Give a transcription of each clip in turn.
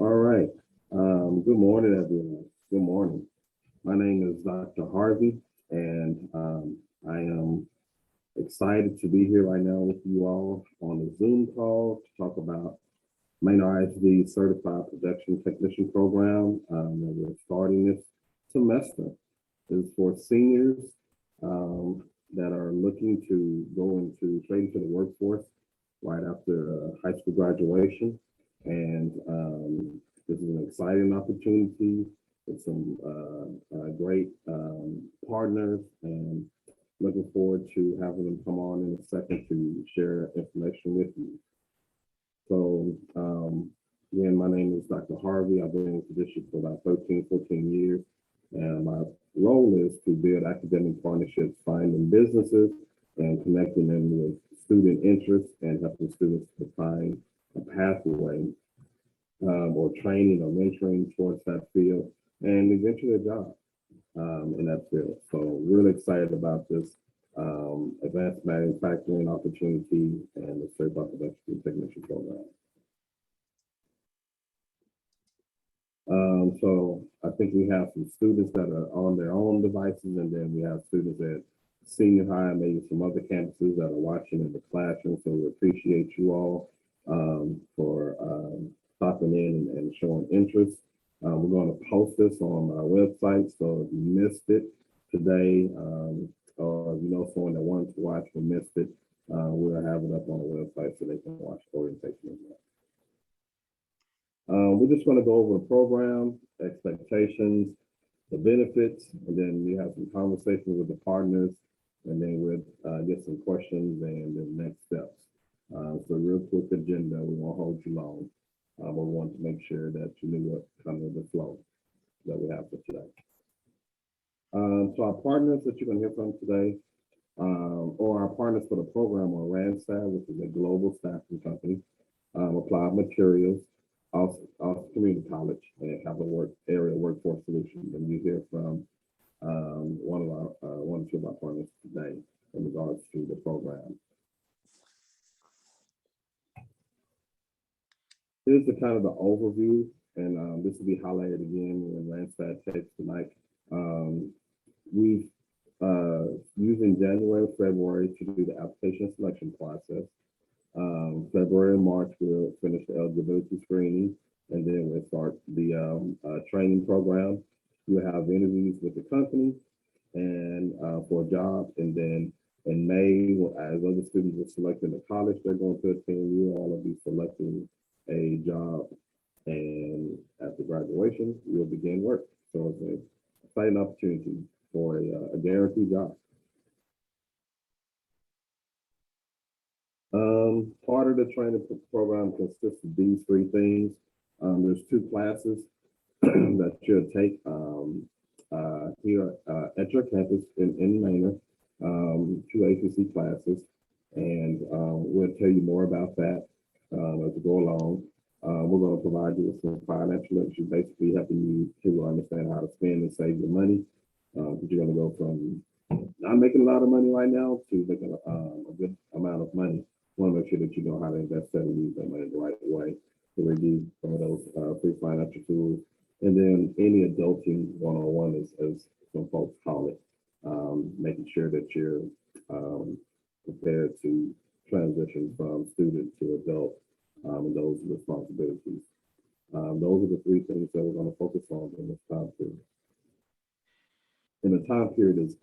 All right. Good morning, everyone. Good morning. My name is Dr. Harvey, and I am excited to be here right now with you all on a Zoom call to talk about Manor ISD Certified Production Technician Program that we're starting this semester. It's for seniors that are looking to go straight into the workforce right after high school graduation. And this is an exciting opportunity with some great partners, and looking forward to having them come on in a second to share information with you. So again, my name is Dr. Harvey. I've been in the district for about 13, 14 years. And my role is to build academic partnerships, finding businesses and connecting them with student interests and helping students to find a pathway or training or mentoring towards that field and eventually a job in that field. So really excited about this advanced manufacturing opportunity and the Certified Production Technician Program. So I think we have some students that are on their own devices, and then we have students at senior high and maybe some other campuses that are watching in the classroom. So we appreciate you all for stopping in and showing interest. We're going to post this on our website, so if you missed it today, or you know someone that wanted to watch but missed it, we'll have it up on the website so they can watch orientation as well. We're just going to go over the program, expectations, the benefits, and then we have some conversations with the partners, and then we'll get some questions and the next steps. So real quick agenda, we won't hold you long. We want to make sure that you knew what kind of the flow that we have for today. So our partners that you're going to hear from today, or our partners for the program are Randstad, which is a global staffing company, Applied Materials, also community college, and have a workforce solutions. And you hear from one or two of our partners today in regards to the program. Here's the kind of the overview, and this will be highlighted again when Randstad takes tonight. We've using January, February to do the application selection process. February and March, we'll finish the eligibility screening, and then we'll start the training program. You'll have interviews with the company and for a job, and then in May, as other students are selecting the college they're going to attend, you all will be selecting a job, and after graduation, you'll begin work. So it's an exciting opportunity for a guaranteed job. Part of the training program consists of these three things. There's two classes that you'll take here at your campus in Manor, two APC classes, and we'll tell you more about that as we go along. We're going to provide you with some financial literacy, basically helping you to understand how to spend and save your money. Because you're going to go from not making a lot of money right now to making a good amount of money. Want to make sure that you know how to invest that and use that money the right way to reduce some of those free financial tools. And then any adulting one-on-one, as some folks call it, making sure that you're prepared to transition from student to adult and those responsibilities. Those are the three things that we're going to focus on in this time period. And the time period is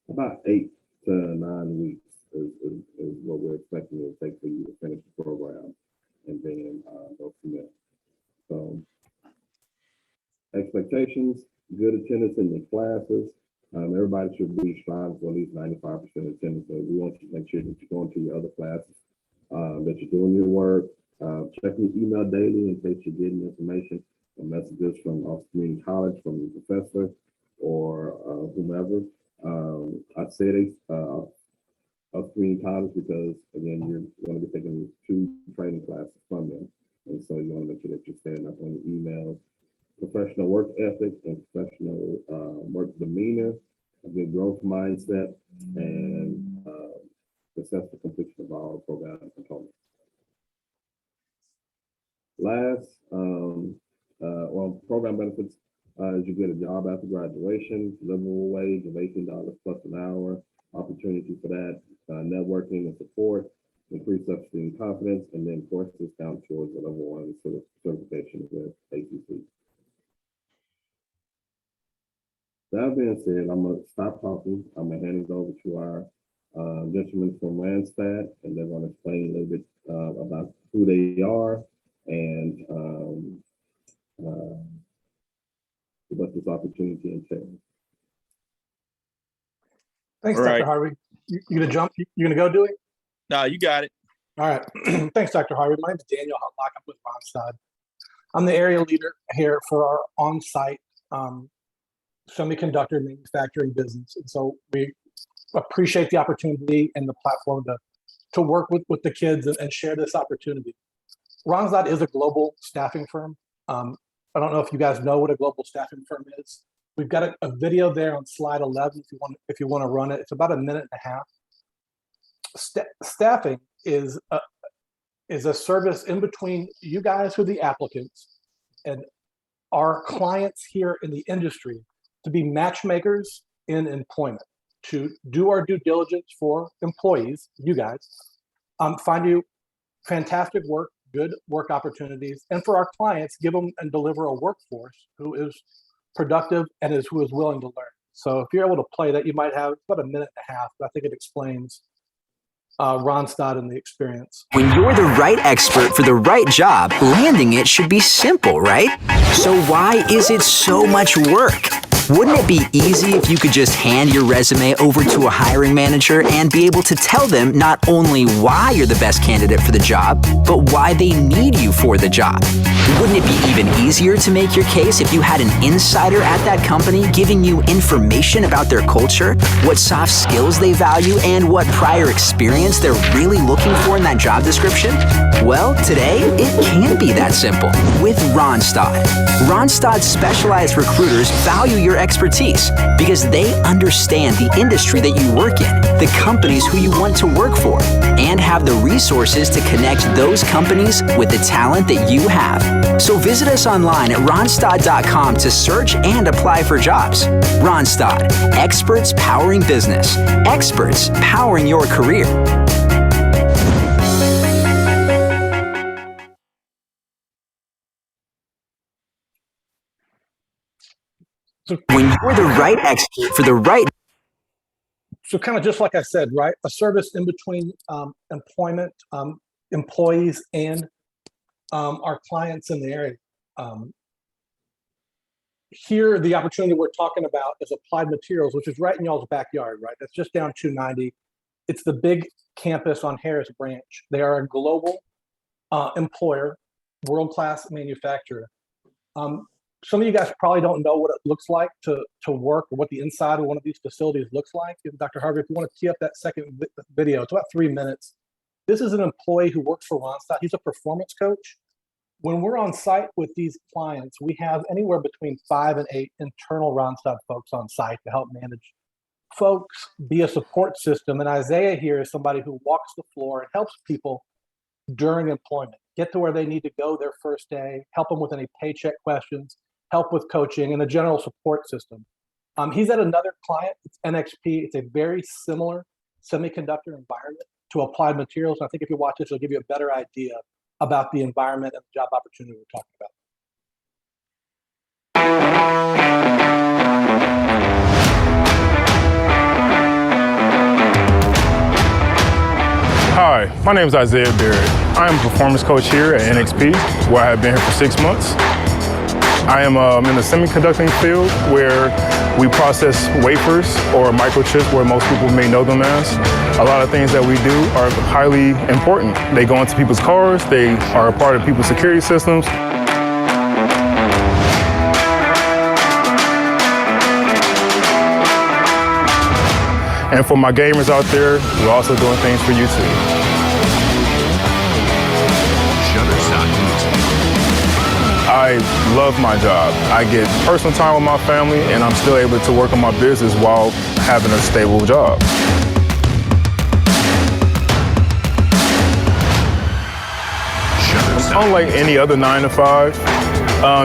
about 8 to 9 weeks is what we're expecting it to take for you to finish the program and then go from there. So expectations, good attendance in the classes. Everybody should be striving for at least 95% attendance. So we want you to make sure that you're going to your other classes, that you're doing your work, checking your email daily in case you're getting information or messages from Austin Community College, from your professor or whomever. I say Austin Community College because, again, you're going to be taking 2 training classes from them. And so you want to make sure that you're staying up on your emails. Professional work ethic and professional work demeanor, a good growth mindset, and successful completion of all program components. Last, program benefits is you get a job after graduation, livable wage of $18 plus an hour, opportunity for that, networking and support, increased self-esteem and confidence, and then course discount towards the level 1 certification with ACC. That being said, I'm gonna stop talking. I'm gonna hand it over to our gentlemen from Randstad, and they're gonna explain a little bit about who they are and what this opportunity entails. Thanks, Dr. Harvey. You gonna jump? You gonna go do it? No, you got it. All right. Thanks, Dr. Harvey. My name is Daniel Hutlock. I'm with Randstad. I'm the area leader here for our on-site semiconductor manufacturing business. And so we appreciate the opportunity and the platform to work with the kids and share this opportunity. Randstad is a global staffing firm. I don't know if you guys know what a global staffing firm is. We've got a video there on slide 11 if you want to run it. It's about a minute and a half. Staffing is a service in between you guys who are the applicants and our clients here in the industry to be matchmakers in employment, to do our due diligence for employees, you guys, find you fantastic work, good work opportunities, and for our clients, give them and deliver a workforce who is productive and who is willing to learn. So if you're able to play that, you might have about a minute and a half, but I think it explains Randstad and the experience. When you're the right expert for the right job, landing it should be simple, right? So why is it so much work? Wouldn't it be easy if you could just hand your resume over to a hiring manager and be able to tell them not only why you're the best candidate for the job, but why they need you for the job? Wouldn't it be even easier to make your case if you had an insider at that company giving you information about their culture, what soft skills they value, and what prior experience they're really looking for in that job description? Well, today, it can be that simple with Randstad. Randstad's specialized recruiters value your expertise because they understand the industry that you work in, the companies who you want to work for, and have the resources to connect those companies with the talent that you have. So visit us online at Randstad.com to search and apply for jobs. Randstad, experts powering business, experts powering your career. When you're the right expert for the right... So kind of just like I said, right? A service in between employment, employees, and our clients in the area. Here, the opportunity we're talking about is Applied Materials, which is right in y'all's backyard, right? That's just down 290. It's the big campus on Harris Branch. They are a global employer, world-class manufacturer. Some of you guys probably don't know what it looks like to work or what the inside of one of these facilities looks like. Dr. Harvey, if you want to tee up that second video, it's about 3 minutes. This is an employee who works for Randstad. He's a performance coach. When we're on site with these clients, we have anywhere between 5 and 8 internal Randstad folks on site to help manage folks, be a support system. And Isaiah here is somebody who walks the floor and helps people during employment, get to where they need to go their first day, help them with any paycheck questions, help with coaching, and a general support system. He's at another client, it's NXP. It's a very similar semiconductor environment to Applied Materials. And I think if you watch this, it'll give you a better idea about the environment and the job opportunity we're talking about. Hi, my name is Isaiah Barrett. I am a performance coach here at NXP, where I have been here for 6 months. I am in the semiconducting field where we process wafers or microchips, where most people may know them as. A lot of things that we do are highly important. They go into people's cars, they are a part of people's security systems. And for my gamers out there, we're also doing things for you too. I love my job. I get personal time with my family, and I'm still able to work on my business while having a stable job. unlike any other 9 to 5.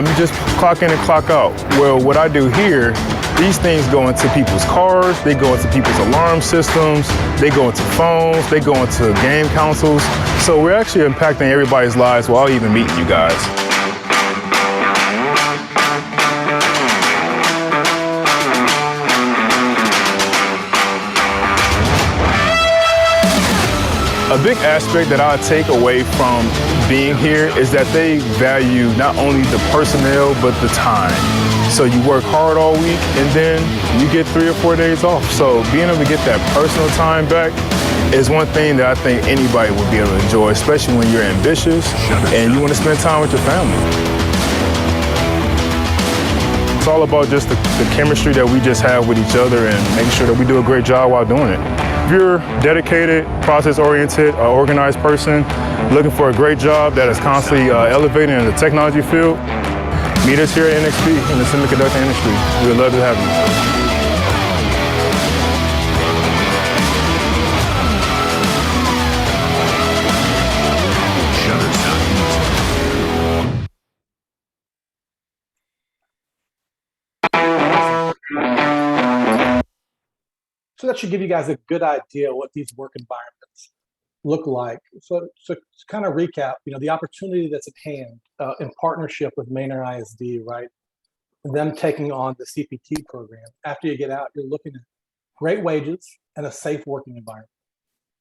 You just clock in and clock out. Well, what I do here, these things go into people's cars, they go into people's alarm systems, they go into phones, they go into game consoles. So we're actually impacting everybody's lives while even meeting you guys. A big aspect that I take away from being here is that they value not only the personnel, but the time. So you work hard all week and then you get 3 or 4 days off. So being able to get that personal time back is one thing that I think anybody would be able to enjoy, especially when you're ambitious and you want to spend time with your family. It's all about just the chemistry that we just have with each other and making sure that we do a great job while doing it. If you're dedicated, process-oriented, organized person, looking for a great job that is constantly elevating in the technology field, meet us here at NXP in the semiconductor industry. We would love to have you. So that should give you guys a good idea what these work environments look like. So to kind of recap, the opportunity that's at hand in partnership with Manor ISD, right? Them taking on the CPT program. After you get out, you're looking at great wages and a safe working environment.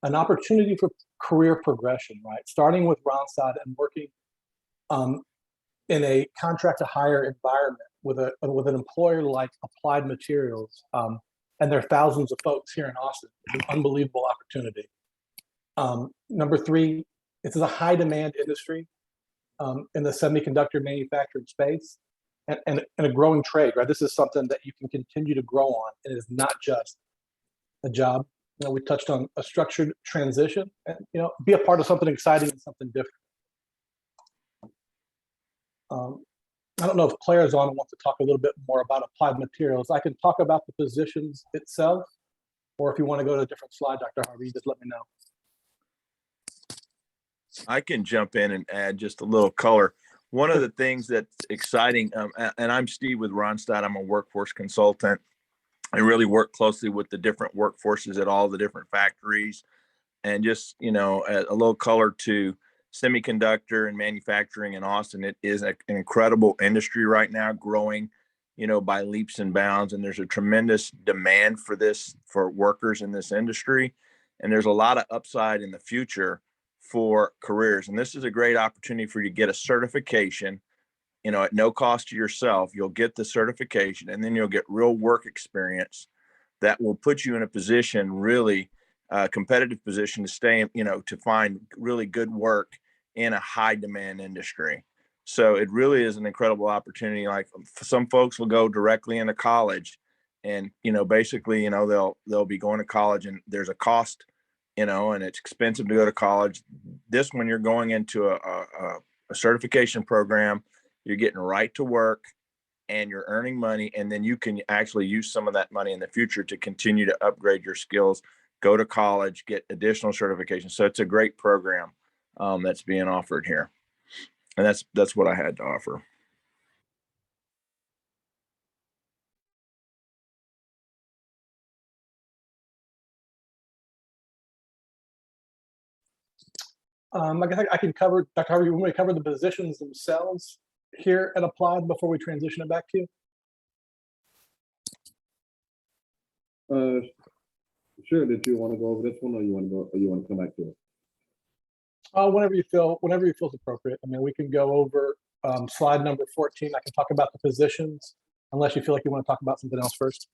An opportunity for career progression, right? Starting with Randstad and working in a contract to hire environment with an employer like Applied Materials. And there are thousands of folks here in Austin. It's an unbelievable opportunity. Number 3, this is a high demand industry in the semiconductor manufacturing space and a growing trade, right? This is something that you can continue to grow on. It is not just a job. We touched on a structured transition and, be a part of something exciting and something different. I don't know if Claire's on and wants to talk a little bit more about Applied Materials. I can talk about the positions itself, or if you want to go to a different slide, Dr. Harvey, just let me know. I can jump in and add just a little color. One of the things that's exciting, and I'm Steve with Randstad. I'm a workforce consultant. I really work closely with the different workforces at all the different factories. And just, a little color to semiconductor and manufacturing in Austin. It is an incredible industry right now, growing, by leaps and bounds. And there's a tremendous demand for this, for workers in this industry. And there's a lot of upside in the future for careers. And this is a great opportunity for you to get a certification, at no cost to yourself. You'll get the certification and then you'll get real work experience that will put you in a position, really competitive position to stay, to find really good work in a high demand industry. So it really is an incredible opportunity. Like some folks will go directly into college and, basically, they'll be going to college and there's a cost, and it's expensive to go to college. This one, you're going into a certification program, you're getting right to work and you're earning money. And then you can actually use some of that money in the future to continue to upgrade your skills, go to college, get additional certifications. So it's a great program that's being offered here. And that's what I had to offer. I guess I can cover, Dr. Harvey, you want me to cover the positions themselves here at Applied before we transition it back to you? Sure. Did you want to go over this one, or you want to come back to it? Whenever you feel is appropriate. I mean, we can go over slide number 14. I can talk about the positions, unless you feel like you want to talk about something else first.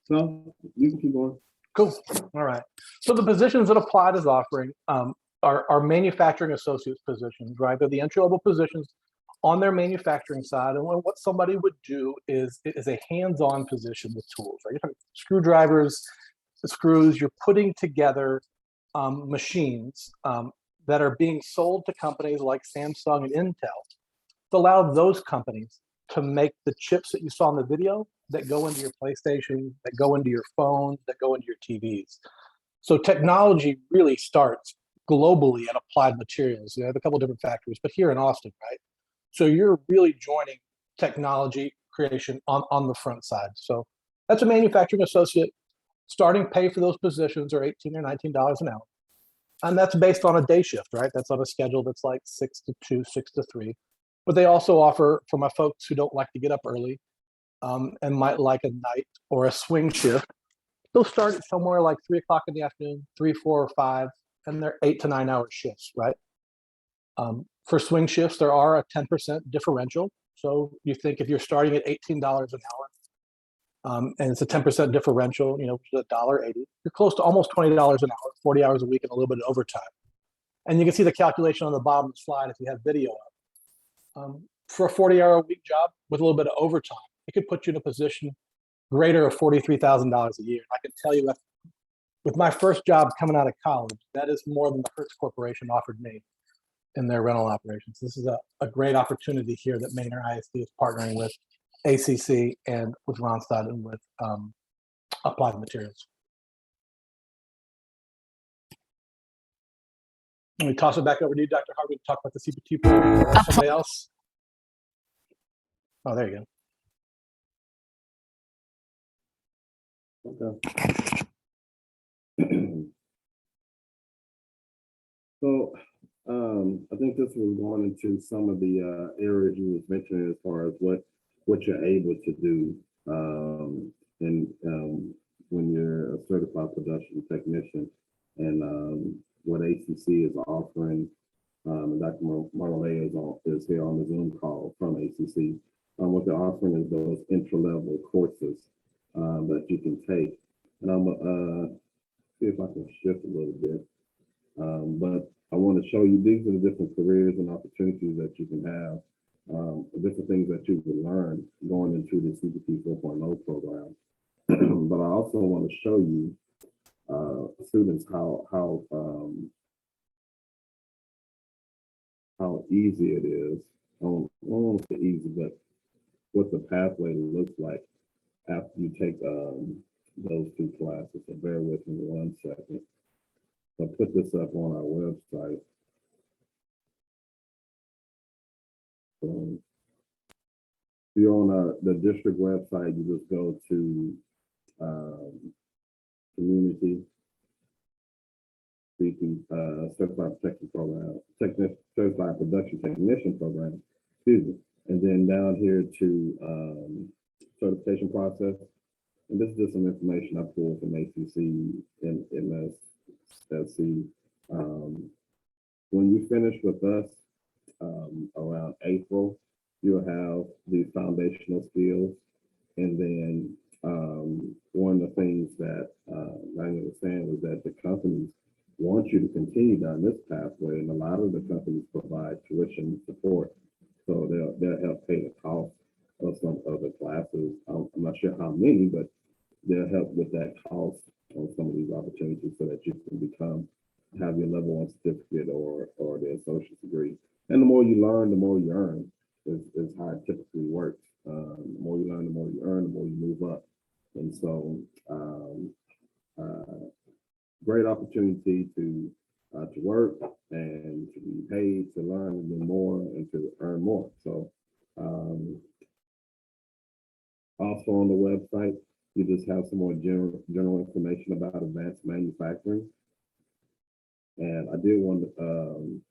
No, you can keep going. Cool. All right. So the positions that Applied is offering are manufacturing associates positions, right? They're the entry-level positions on their manufacturing side. And what somebody would do is a hands-on position with tools, right? You're talking screwdrivers, the screws, you're putting together machines that are being sold to companies like Samsung and Intel to allow those companies to make the chips that you saw in the video that go into your PlayStation, that go into your phone, that go into your TVs. So technology really starts globally at Applied Materials. They have a couple different factories, but here in Austin, right? So you're really joining technology creation on the front side. So that's a manufacturing associate. Starting pay for those positions are $18 or $19 an hour. And that's based on a day shift, right? That's on a schedule that's like 6 to 2, 6 to 3. But they also offer, for my folks who don't like to get up early and might like a night or a swing shift, they'll start at somewhere like 3 o'clock in the afternoon, 3, 4, or 5, and they're 8 to 9 hour shifts, right? For swing shifts, there are a 10% differential. So you think if you're starting at $18 an hour, and it's a 10% differential, which is $1.80, you're close to almost $20 an hour, 40 hours a week, and a little bit of overtime. And you can see the calculation on the bottom of the slide if you have video up. For a 40-hour-a-week job with a little bit of overtime, it could put you in a position greater of $43,000 a year. I can tell you that with my first job coming out of college, that is more than the Hertz Corporation offered me in their rental operations. This is a great opportunity here that Manor ISD is partnering with ACC and with Randstad and with Applied Materials. Let me toss it back over to you, Dr. Harvey, to talk about the CPT program or somebody else. Oh, there you Okay. So I think this was going into some of the areas you was mentioning as far as what you're able to do when you're a certified production technician, and what ACC is offering. And Dr. Marley is here on the Zoom call from ACC. What they're offering is those entry-level courses that you can take. And I'm see if I can shift a little bit. But I want to show you these are the different careers and opportunities that you can have, different things that you can learn going into the CPT 4.0 program. But I also want to show you students how easy it is. I don't want to say easy, but what the pathway looks like after you take those 2 classes. So bear with me 1 second. I'll put this up on our website. If you're on the district website, you just go to community certified protection program, certified production technician program, excuse me, and then down here to certification process. And this is just some information I pulled from ACC and MSSC. When you finish with us around April, you'll have these foundational skills. And then one of the things that I understand was that the companies want you to continue down this pathway, and a lot of the companies provide tuition support. So they'll help pay the cost of some of the classes. I'm not sure how many, but they'll help with that cost on some of these opportunities so that you can have your level 1 certificate or the associate's degree. And the more you learn, the more you earn is how it typically works. The more you learn, the more you earn, the more you move up. And so great opportunity to work and to be paid, to learn and do more and to earn more. So also on the website, you just have some more general information about advanced manufacturing. And I did want to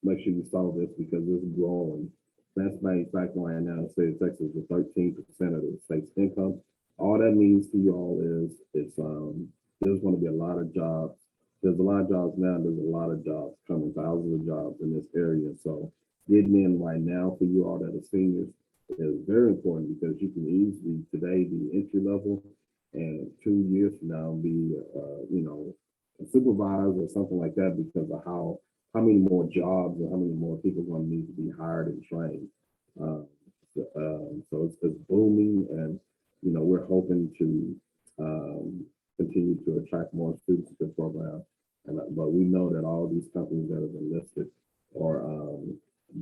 make sure you saw this because it's growing. Advanced manufacturing right now in the state of Texas is 13% of the state's income. All that means to you all is there's going to be a lot of jobs. There's a lot of jobs now. There's a lot of jobs coming, thousands of jobs in this area. So getting in right now for you all that are seniors is very important because you can easily today be entry level and 2 years from now be a supervisor or something like that because of how many more jobs and how many more people are going to need to be hired and trained. So it's booming, and we're hoping to continue to attract more students to the program. But we know that all these companies that have been listed are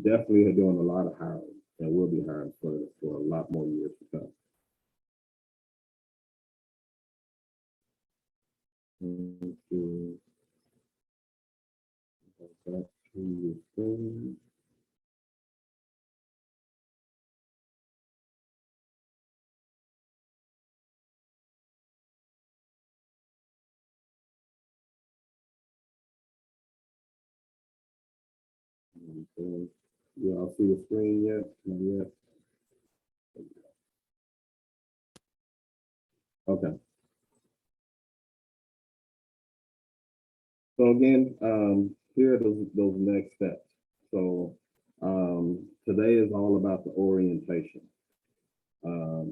definitely doing a lot of hiring, and we'll be hiring for a lot more years to come. Okay. You all see the screen yet? Not yet. Okay. So again, here are those next steps. So today is all about the orientation. There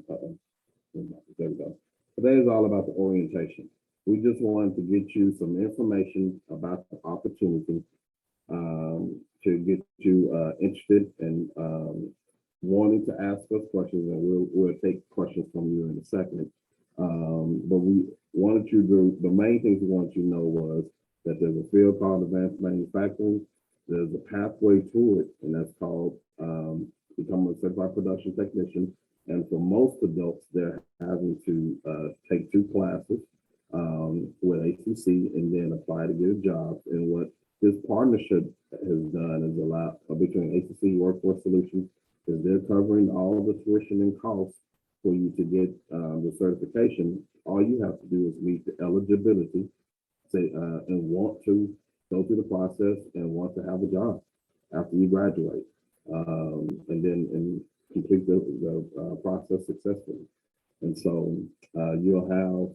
we go. Today is all about the orientation. We just wanted to get you some information about the opportunity to get you interested and wanting to ask us questions, and we'll take questions from you in a second. But we wanted you to, the main things we wanted you to know was that there's a field called advanced manufacturing. There's a pathway to it, and that's called becoming a certified production technician. And for most adults, they're having to take 2 classes with ACC and then apply to get a job. And what this partnership has done is allow between ACC Workforce Solutions, is they're covering all of the tuition and costs for you to get the certification. All you have to do is meet the eligibility, say, and want to go through the process and want to have a job after you graduate, and then complete the process successfully. And so you'll have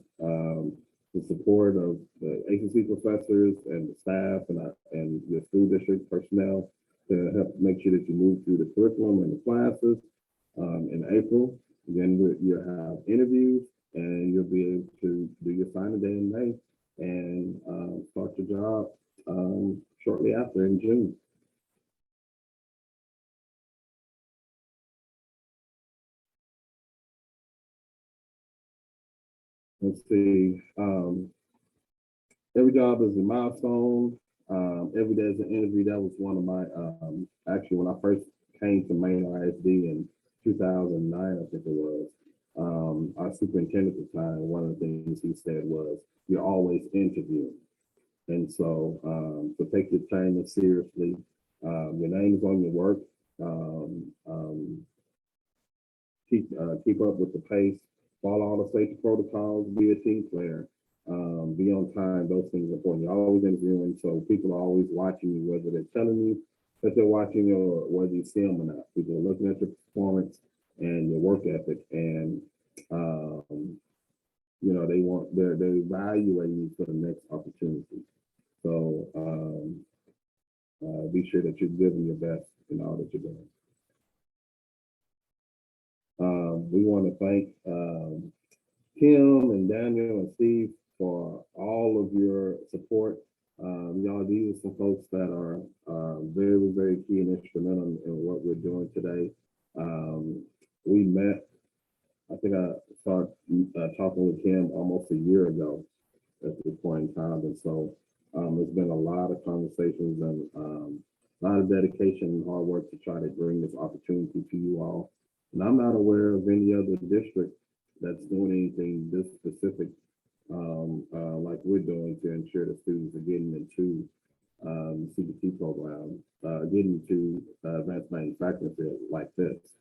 the support of the ACC professors and the staff and your school district personnel to help make sure that you move through the curriculum and the classes in April. Then you'll have interviews, and you'll be able to do your signing day in May and start your job shortly after in June. Let's see. Every job is a milestone. Every day is an interview. That was one of my, actually, when I first came to Manor ISD in 2009, I think it was, our superintendent at the time, one of the things he said was, you're always interviewing. And so, take your training seriously. Your name is on your work. Keep up with the pace. Follow all the safety protocols. Be a team player. Be on time. Those things are important. You're always interviewing, so people are always watching you, whether they're telling you that they're watching you or whether you see them or not. People are looking at your performance and your work ethic, and you know, they're evaluating you for the next opportunity. So be sure that you're giving your best in all that you're doing. We want to thank Kim and Daniel and Steve for all of your support. Y'all, these are some folks that are very, very key and instrumental in what we're doing today. We met, I think I started talking with Kim almost a year ago at this point in time. And so there's been a lot of conversations and a lot of dedication and hard work to try to bring this opportunity to you all. And I'm not aware of any other district that's doing anything this specific like we're doing to ensure that students are getting into CPT program, getting to advanced manufacturing field like this.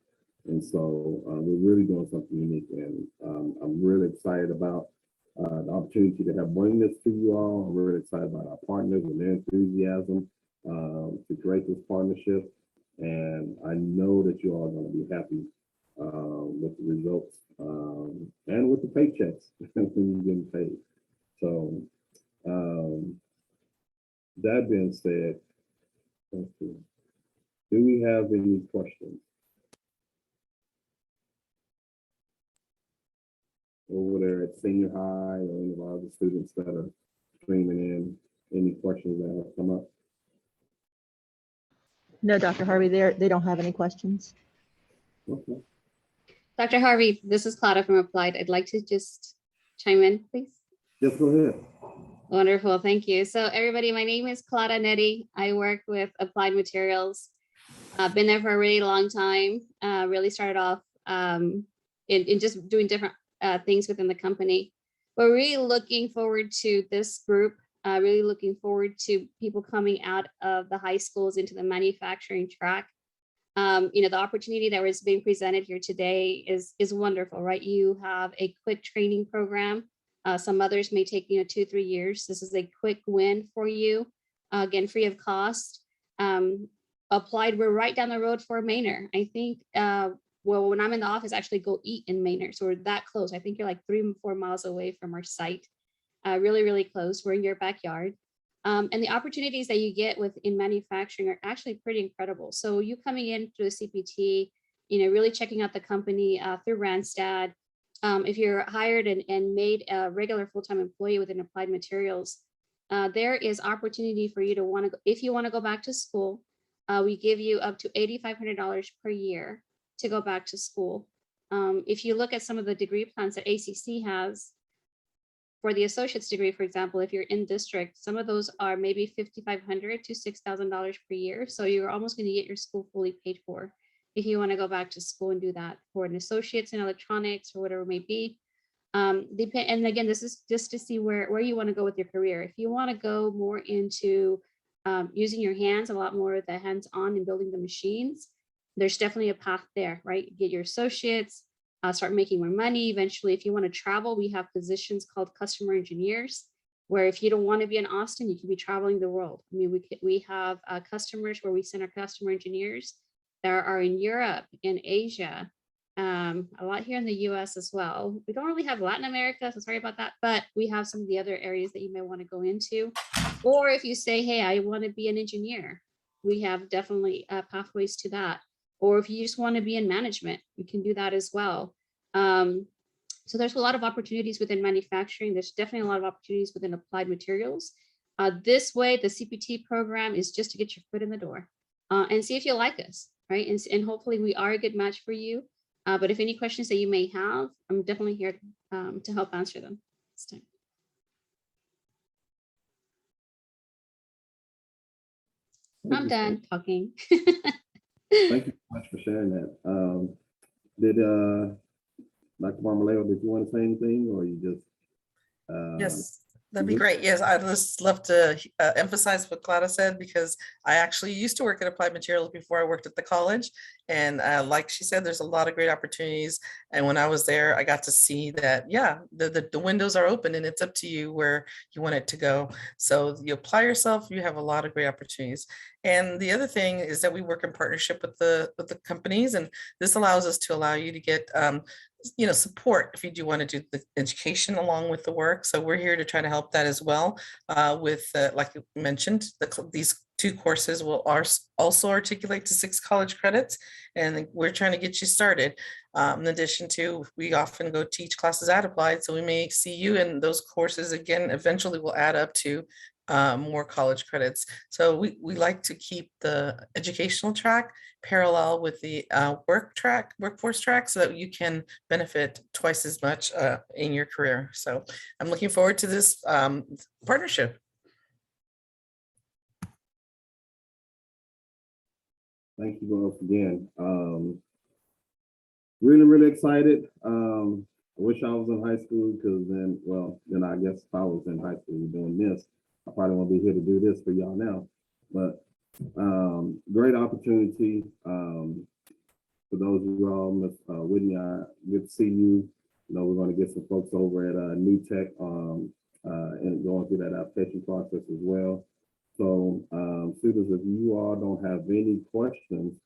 And so we're really doing something unique, and I'm really excited about the opportunity to have bring this to you all. I'm really excited about our partners and their enthusiasm to create this partnership. And I know that you all are going to be happy with the results and with the paychecks when you're getting paid. So that being said, let's see. Do we have any questions? Over there at senior high or any of our other students that are streaming in, any questions that have come up? No, Dr. Harvey, they don't have any questions. Okay. Dr. Harvey, this is Clara from Applied. I'd like to just chime in, please. Yes, go ahead. Wonderful, thank you. So everybody, my name is Clara Netti. I work with Applied Materials. I've been there for a really long time. Really started off in just doing different things within the company. We're really looking forward to this group Really looking forward to people coming out of the high schools into the manufacturing track. The opportunity that was being presented here today is wonderful, right? You have a quick training program. Some others may take 2-3 years. This is a quick win for you, again, free of cost. Applied, we're right down the road for Manor. I think, well, when I'm in the office, I actually go eat in Manor, so we're that close. I think you're like 3-4 miles away from our site. Really, really close. We're in your backyard. And the opportunities that you get within manufacturing are actually pretty incredible. So you coming in through the CPT, really checking out the company through Randstad. If you're hired and made a regular full-time employee within Applied Materials, there is opportunity for you to want to, if you want to go back to school, we give you up to $8,500 per year to go back to school. If you look at some of the degree plans that ACC has, for the associate's degree, for example, if you're in district, some of those are maybe $5,500 to $6,000 per year. So you're almost going to get your school fully paid for if you want to go back to school and do that for an associate's in electronics or whatever it may be. And again, this is just to see where you want to go with your career. If you want to go more into using your hands, a lot more of the hands-on and building the machines, there's definitely a path there, right? Get your associates, start making more money. Eventually, if you want to travel, we have positions called customer engineers, where if you don't want to be in Austin, you can be traveling the world. I mean, we have customers where we send our customer engineers that are in Europe, in Asia, a lot here in the US as well. We don't really have Latin America, so sorry about that, but we have some of the other areas that you may want to go into. Or if you say, hey, I want to be an engineer, we have definitely pathways to that. Or if you just want to be in management, you can do that as well. So there's a lot of opportunities within manufacturing. There's definitely a lot of opportunities within applied materials. This way, the CPT program is just to get your foot in the door and see if you like us, right? And hopefully we are a good match for you. But if any questions that you may have, I'm definitely here to help answer them this time. I'm done talking. Thank you so much for sharing that. Did Dr. Marmaleo, did you want to say anything, or you just? Yes, that'd be great. Yes, I'd just love to emphasize what Clara said, because I actually used to work at Applied Materials before I worked at the college. And like she said, there's a lot of great opportunities. And when I was there, I got to see that, yeah, the windows are open and it's up to you where you want it to go. So you apply yourself, you have a lot of great opportunities. And the other thing is that we work in partnership with the companies, and this allows us to allow you to get support if you do want to do the education along with the work. So we're here to try to help that as well. With like you mentioned, these 2 courses will also articulate to 6 college credits, and we're trying to get you started. In addition to, we often go teach classes at Applied, so we may see you in those courses again. Eventually will add up to more college credits. So we like to keep the educational track parallel with the workforce track, so that you can benefit twice as much in your career. So I'm looking forward to this partnership. Thank you both again. Really, really excited. I wish I was in high school, because then I guess if I was in high school doing this, I probably won't be here to do this for y'all now. But great opportunity. For those of you all, Miss Whitney, good to see you. We're going to get some folks over at New Tech and going through that application process as well. So students, if you all don't have any questions,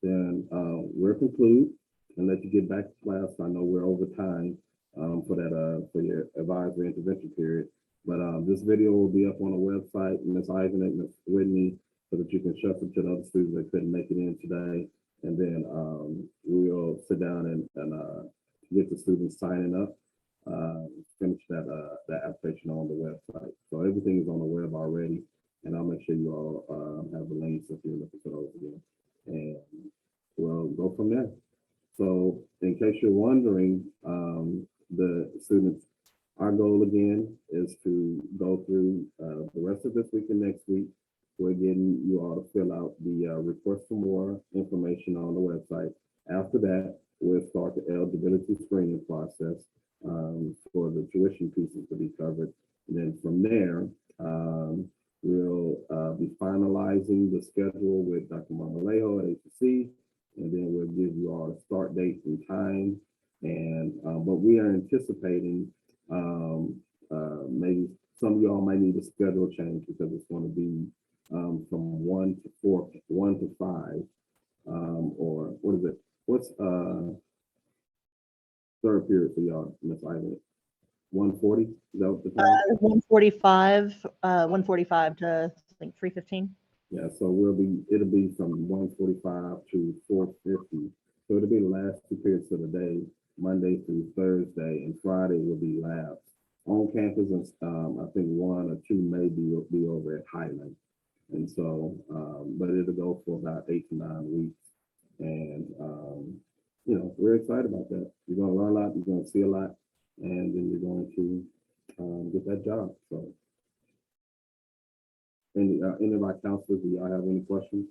then we'll conclude and let you get back to class. I know we're over time for your advisory intervention period. But this video will be up on the website, Ms. Ivan and Ms. Whitney, so that you can shuffle to the other students that couldn't make it in today. And then we'll sit down and get the students signing up, finish that application on the website. So everything is on the web already, and I'll make sure you all have the links if you're looking for those again. And we'll go from there. So in case you're wondering, the students, our goal again is to go through the rest of this week and next week. We're getting you all to fill out the request for more information on the website. After that, we'll start the eligibility screening process for the tuition pieces to be covered. And then from there, We'll be finalizing the schedule with Dr. Marmolejo at HC, and then we'll give you all a start date and time. And but we are anticipating maybe some of y'all might need a schedule change because it's going to be from 1 to 4, 1 to 5, or what is it? What's third period for y'all, Miss Island? 1:40? Is that what the time? 1:45 to I think 3:15. Yeah, so it'll be from 1:45 to 4:50. So it'll be the last 2 periods of the day, Monday through Thursday, and Friday will be labs on campus. And I think 1 or 2 may be over at Highland. And so, but it'll go for about 8 to 9 weeks. And, you know, we're excited about that. You're going to learn a lot, you're going to see a lot, and then you're going to get that job. So, any of our counselors, do y'all have any questions?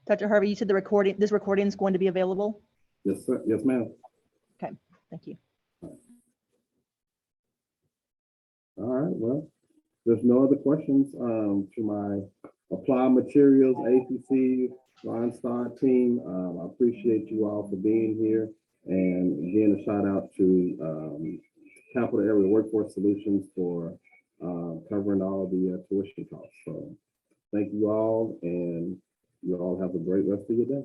Dr. Harvey, you said this recording is going to be available? Yes, sir. Yes, ma'am. Okay, thank you. All right, well, there's no other questions to my Applied Materials APC Randstad team. I appreciate you all for being here. And again, a shout out to Capital Area Workforce Solutions for covering all the tuition costs. So thank you all, and you all have a great rest of your day.